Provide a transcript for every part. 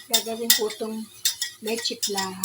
Gagawin po itong leche flan.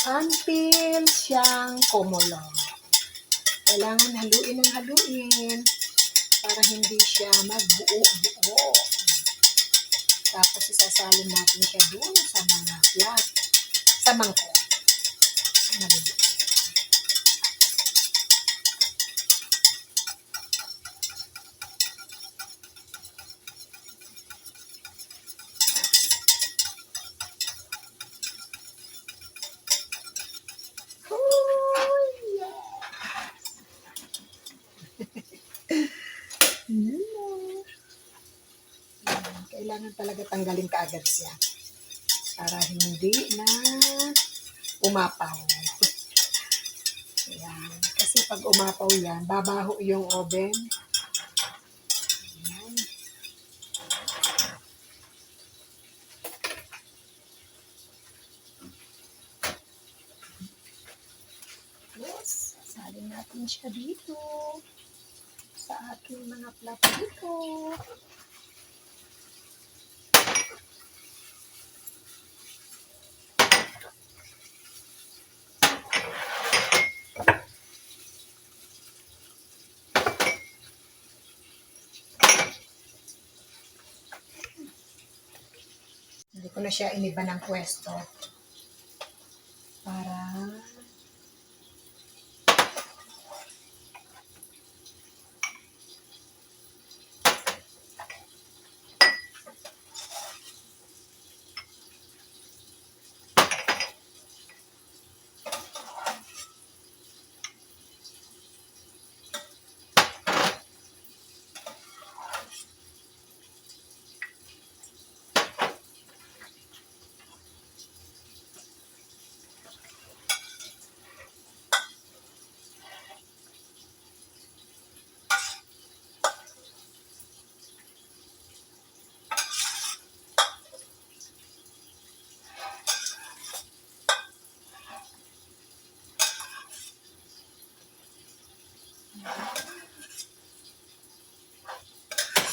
Until siyang kumulo. Kailangan haluin ng haluin para hindi siya magbuo-buo. Tapos isasalin natin siya doon sa mga flat, sa mangkok. Maliliit. Kailangan talaga tanggalin kaagad siya para hindi na umapaw. Ayan. Kasi pag umapaw yan, babaho yung oven. Ayan. Yes, salin natin siya dito sa aking mga platito. Hindi ko na siya iniba ng pwesto para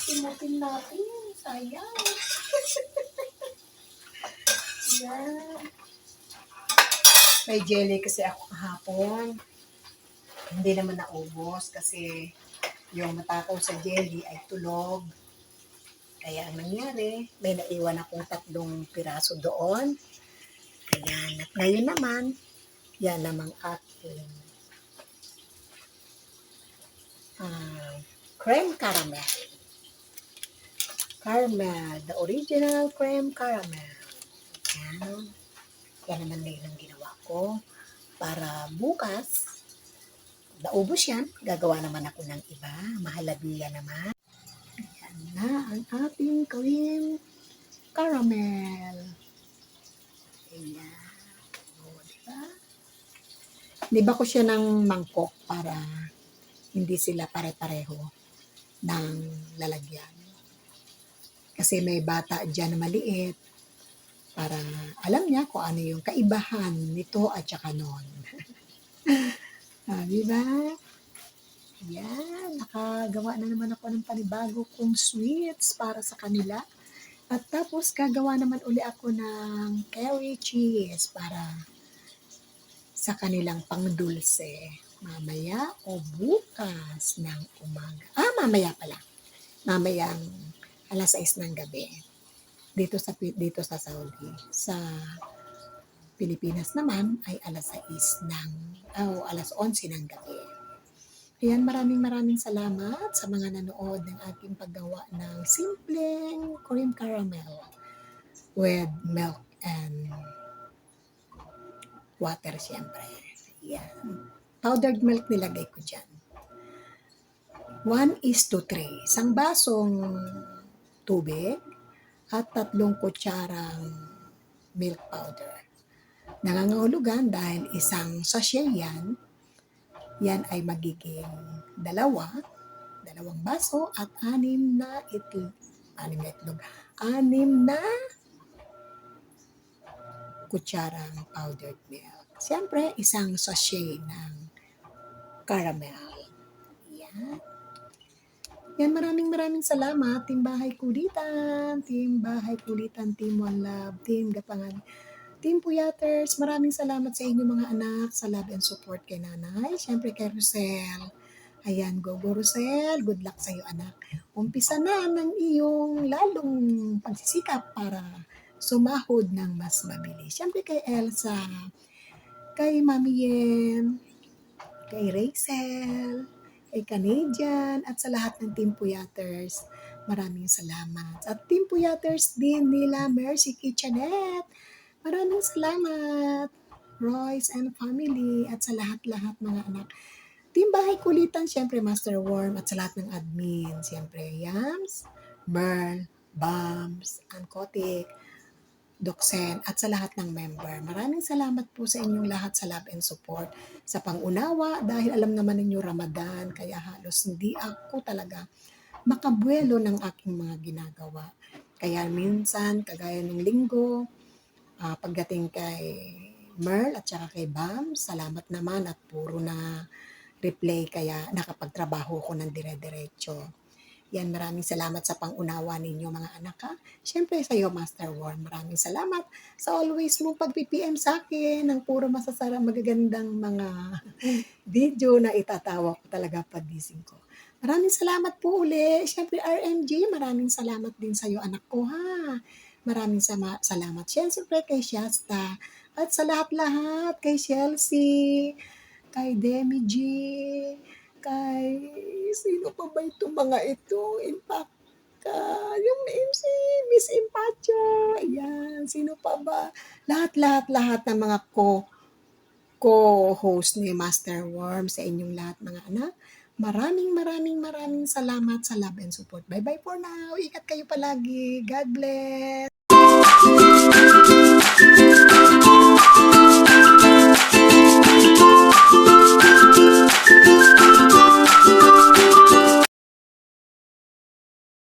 simutin natin. Sayang. Yan. May jelly kasi ako kahapon. Hindi naman naubos kasi yung matakaw sa jelly ay tulog. Kaya ang nangyari, may naiwan akong 3 piraso doon. Ayan. At ngayon naman, Yan namang aking creme caramel. Caramel, the original creme caramel. Yan. Yan naman ngayon ang ginawa ko. Para bukas, naubos yan. Gagawa naman ako ng iba. Mahalabiya naman. Yan na ang ating cream caramel. Ayan. O, diba? Niba ko siya ng mangkok para hindi sila pare-pareho ng lalagyan. Kasi may bata dyan na maliit para alam niya kung ano yung kaibahan nito at saka nun. Diba? Yan, nakagawa na naman ako ng panibago kong sweets para sa kanila. At tapos gagawa naman uli ako ng curry cheese para sa kanilang pangdulce. Mamaya o bukas ng umaga. Mamaya pala. Mamayang alas 6 ng gabi. Dito sa Saudi. Sa Pilipinas naman ay alas 11 ng gabi. Ayan, maraming salamat sa mga nanood ng aking paggawa ng simpleng cream caramel with milk and water siyempre. Ayan. Powdered milk nilagay ko dyan. 1:3. Isang basong tubig at 3 kutsarang milk powder. Nangangahulugan dahil isang sachet yan ay magiging dalawang baso at 6 na itlog. 6 na kutsarang powdered milk. Siyempre, isang sachet ng caramel. Yan. Yan, maraming salamat. Team Bahay Kulitan, Team One Love, Team Gapangan, Team Puyaters, maraming salamat sa inyo mga anak, sa love and support kay nanay. Siyempre kay Rosel. Ayan, go Rosel. Good luck sa iyo anak. Umpisa na ng iyong lalong pagsisikap para sumahod ng mas mabilis. Siyempre kay Elsa, kay Mami Yen, kay Rachel, kay Canadian, at sa lahat ng Team Puyaters. Maraming salamat. At Team Puyaters din nila Mercy Kitchenette. Maraming salamat, Royce and family, at sa lahat-lahat mga anak. Team Bahay Kulitan, siyempre Master Worm, at sa lahat ng admin, siyempre Yams, Merl, Bams, Ankotik, Doxen, at sa lahat ng member. Maraming salamat po sa inyong lahat sa love and support, sa pangunawa, dahil alam naman ninyo Ramadan, kaya halos hindi ako talaga makabuelo ng aking mga ginagawa. Kaya minsan, kagaya ng linggo, pagdating kay Merl at saka kay Bam, salamat naman at puro na replay kaya nakapagtrabaho ko ng dire-diretso. Yan, maraming salamat sa pangunawa ninyo mga anak ha. Siyempre sa iyo Master Worm, maraming salamat sa always mong pag-PM sa akin ng puro magagandang mga video na itatawa ko talaga pagising ko. Maraming salamat po uli. Siyempre RMG, maraming salamat din sa iyo anak ko ha. Maraming salamat siyempre kay Shasta at sa lahat-lahat, kay Chelsea, kay Demi G, kay sino pa ba itong mga ito? Impact, yung name si Miss Impacha, yan, sino pa ba? Lahat ng mga co-host ni Master Worm, sa inyong lahat mga anak. Maraming salamat sa love and support. Bye-bye for now. Ingat kayo palagi. God bless.